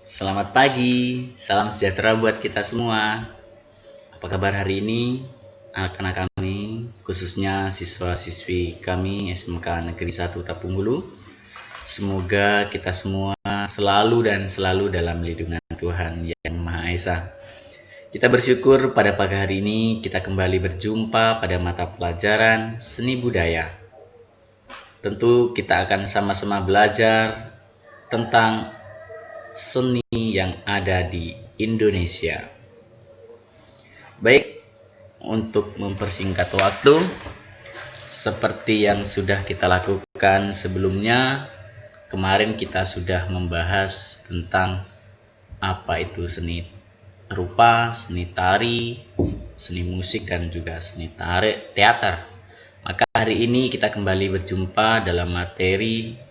Selamat pagi, salam sejahtera buat kita semua. Apa kabar hari ini, anak-anak kami, khususnya siswa-siswi kami SMK Negeri 1 Tapung Hulu? Semoga kita semua selalu dalam lindungan Tuhan Yang Maha Esa. Kita bersyukur pada pagi hari ini kita kembali berjumpa pada mata pelajaran seni budaya. Tentu kita akan sama-sama belajar tentang seni yang ada di Indonesia. Baik, untuk mempersingkat waktu, seperti yang sudah kita lakukan sebelumnya, kemarin kita sudah membahas tentang apa itu seni rupa, seni tari, seni musik, dan juga seni teater. Maka hari ini kita kembali berjumpa dalam materi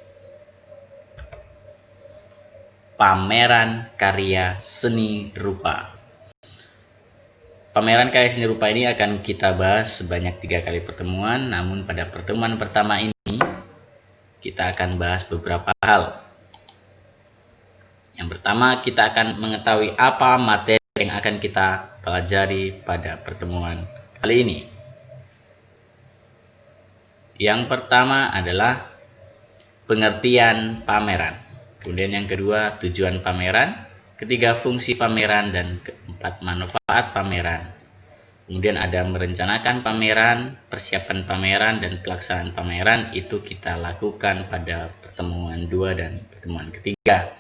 pameran karya seni rupa. Pameran karya seni rupa ini akan kita bahas sebanyak 3 kali pertemuan, namun pada pertemuan pertama ini kita akan bahas beberapa hal. Yang pertama, kita akan mengetahui apa materi yang akan kita pelajari pada pertemuan kali ini. Yang pertama adalah pengertian pameran. Kemudian yang kedua, tujuan pameran. Ketiga, fungsi pameran. Dan keempat, manfaat pameran. Kemudian ada merencanakan pameran, persiapan pameran, dan pelaksanaan pameran. Itu kita lakukan pada pertemuan 2 dan pertemuan ketiga.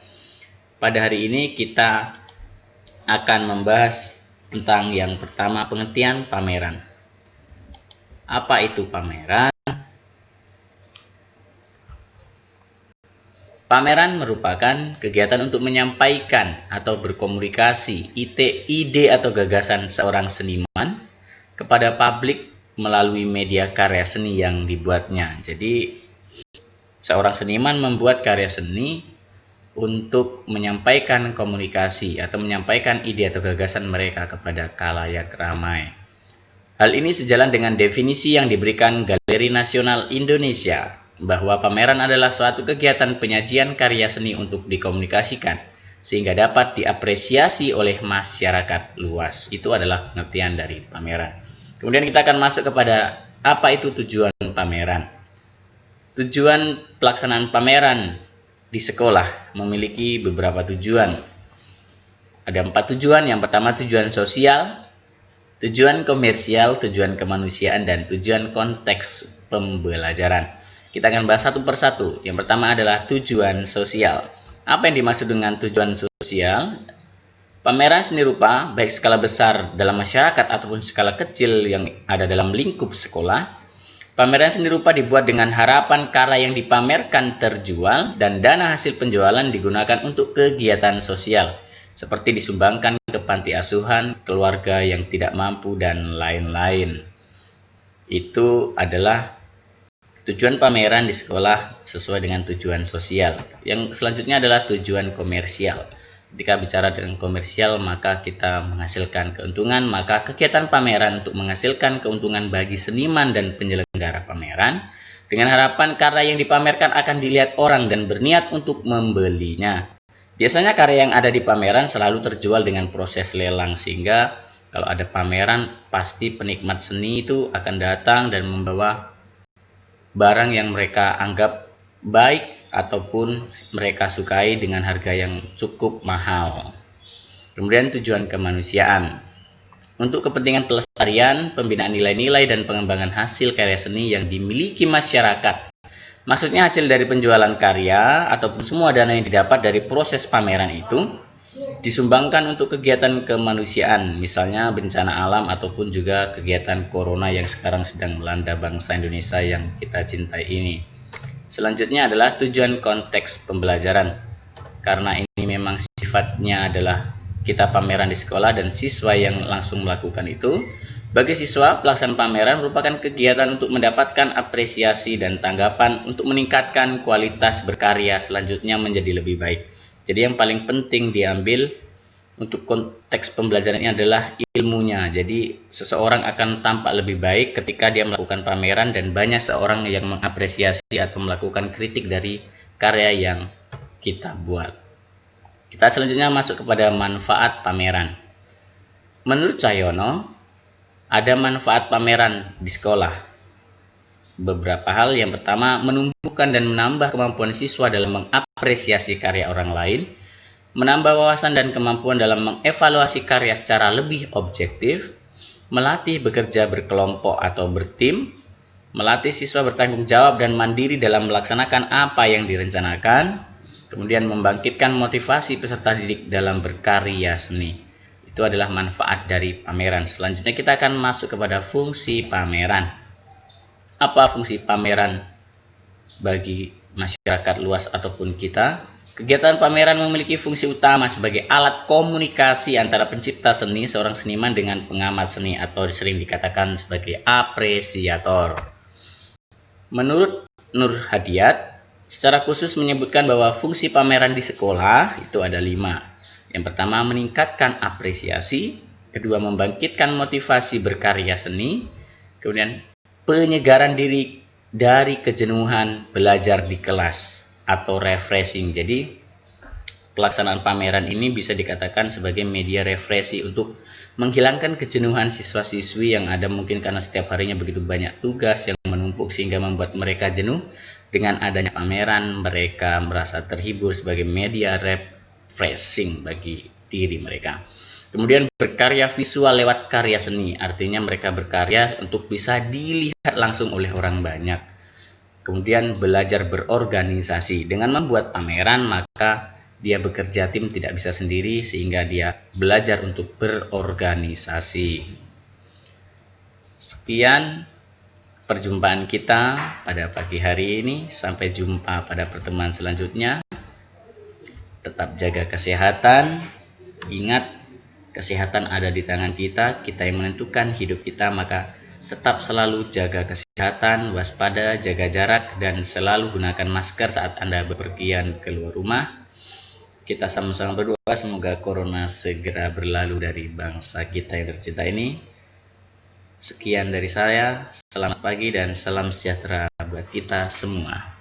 Pada hari ini kita akan membahas tentang yang pertama, pengertian pameran. Apa itu pameran? Pameran merupakan kegiatan untuk menyampaikan atau berkomunikasi ide atau gagasan seorang seniman kepada publik melalui media karya seni yang dibuatnya. Jadi, seorang seniman membuat karya seni untuk menyampaikan komunikasi atau menyampaikan ide atau gagasan mereka kepada khalayak ramai. Hal ini sejalan dengan definisi yang diberikan Galeri Nasional Indonesia, bahwa pameran adalah suatu kegiatan penyajian karya seni untuk dikomunikasikan sehingga dapat diapresiasi oleh masyarakat luas. Itu adalah pengertian dari pameran. Kemudian kita akan masuk kepada apa itu tujuan pameran. Tujuan pelaksanaan pameran di sekolah memiliki beberapa tujuan. Ada 4 tujuan. Yang pertama, tujuan sosial, tujuan komersial, tujuan kemanusiaan, dan tujuan konteks pembelajaran. Kita akan bahas satu persatu. Yang pertama adalah tujuan sosial. Apa yang dimaksud dengan tujuan sosial? Pameran seni rupa, baik skala besar dalam masyarakat ataupun skala kecil yang ada dalam lingkup sekolah. Pameran seni rupa dibuat dengan harapan karya yang dipamerkan terjual dan dana hasil penjualan digunakan untuk kegiatan sosial, seperti disumbangkan ke panti asuhan, keluarga yang tidak mampu, dan lain-lain. Itu adalah tujuan pameran di sekolah sesuai dengan tujuan sosial. Yang selanjutnya adalah tujuan komersial. Ketika bicara dengan komersial, maka kita menghasilkan keuntungan. Maka kegiatan pameran untuk menghasilkan keuntungan bagi seniman dan penyelenggara pameran, dengan harapan karya yang dipamerkan akan dilihat orang dan berniat untuk membelinya. Biasanya karya yang ada di pameran selalu terjual dengan proses lelang, sehingga kalau ada pameran, pasti penikmat seni itu akan datang dan membawa barang yang mereka anggap baik ataupun mereka sukai dengan harga yang cukup mahal. Kemudian tujuan kemanusiaan. Untuk kepentingan pelestarian, pembinaan nilai-nilai, dan pengembangan hasil karya seni yang dimiliki masyarakat. Maksudnya hasil dari penjualan karya ataupun semua dana yang didapat dari proses pameran itu disumbangkan untuk kegiatan kemanusiaan, misalnya bencana alam ataupun juga kegiatan corona yang sekarang sedang melanda bangsa Indonesia yang kita cintai ini. Selanjutnya adalah tujuan konteks pembelajaran. Karena ini memang sifatnya adalah kita pameran di sekolah dan siswa yang langsung melakukan itu. Bagi siswa, pelaksanaan pameran merupakan kegiatan untuk mendapatkan apresiasi dan tanggapan untuk meningkatkan kualitas berkarya selanjutnya menjadi lebih baik. Jadi yang paling penting diambil untuk konteks pembelajaran ini adalah ilmunya. Jadi seseorang akan tampak lebih baik ketika dia melakukan pameran dan banyak seorang yang mengapresiasi atau melakukan kritik dari karya yang kita buat. Kita selanjutnya masuk kepada manfaat pameran. Menurut Cahyono, ada manfaat pameran di sekolah. Beberapa hal. Yang pertama, menumbuhkan dan menambah kemampuan siswa dalam mengapresiasi karya orang lain, menambah wawasan dan kemampuan dalam mengevaluasi karya secara lebih objektif, melatih bekerja berkelompok atau bertim, melatih siswa bertanggung jawab dan mandiri dalam melaksanakan apa yang direncanakan, kemudian membangkitkan motivasi peserta didik dalam berkarya seni. Itu adalah manfaat dari pameran. Selanjutnya kita akan masuk kepada fungsi pameran. Apa fungsi pameran bagi masyarakat luas ataupun kita? Kegiatan pameran memiliki fungsi utama sebagai alat komunikasi antara pencipta seni, seorang seniman, dengan pengamat seni atau sering dikatakan sebagai apresiator. Menurut Nur Hadiat, secara khusus menyebutkan bahwa fungsi pameran di sekolah itu ada 5. Yang pertama, meningkatkan apresiasi. Kedua, membangkitkan motivasi berkarya seni. Kemudian, penyegaran diri dari kejenuhan belajar di kelas atau refreshing. Jadi, pelaksanaan pameran ini bisa dikatakan sebagai media refreshing untuk menghilangkan kejenuhan siswa-siswi yang ada mungkin karena setiap harinya begitu banyak tugas yang menumpuk sehingga membuat mereka jenuh. Dengan adanya pameran, mereka merasa terhibur sebagai media refreshing bagi diri mereka. Kemudian berkarya visual lewat karya seni, artinya mereka berkarya untuk bisa dilihat langsung oleh orang banyak. Kemudian belajar berorganisasi, dengan membuat pameran maka dia bekerja tim, tidak bisa sendiri, sehingga dia belajar untuk berorganisasi. Sekian perjumpaan kita pada pagi hari ini. Sampai jumpa pada pertemuan selanjutnya. Tetap jaga kesehatan. Ingat, kesehatan ada di tangan kita. Kita yang menentukan hidup kita, maka tetap selalu jaga kesehatan, waspada, jaga jarak, dan selalu gunakan masker saat Anda bepergian keluar rumah. Kita sama-sama berdoa semoga corona segera berlalu dari bangsa kita yang tercinta ini. Sekian dari saya, selamat pagi dan salam sejahtera buat kita semua.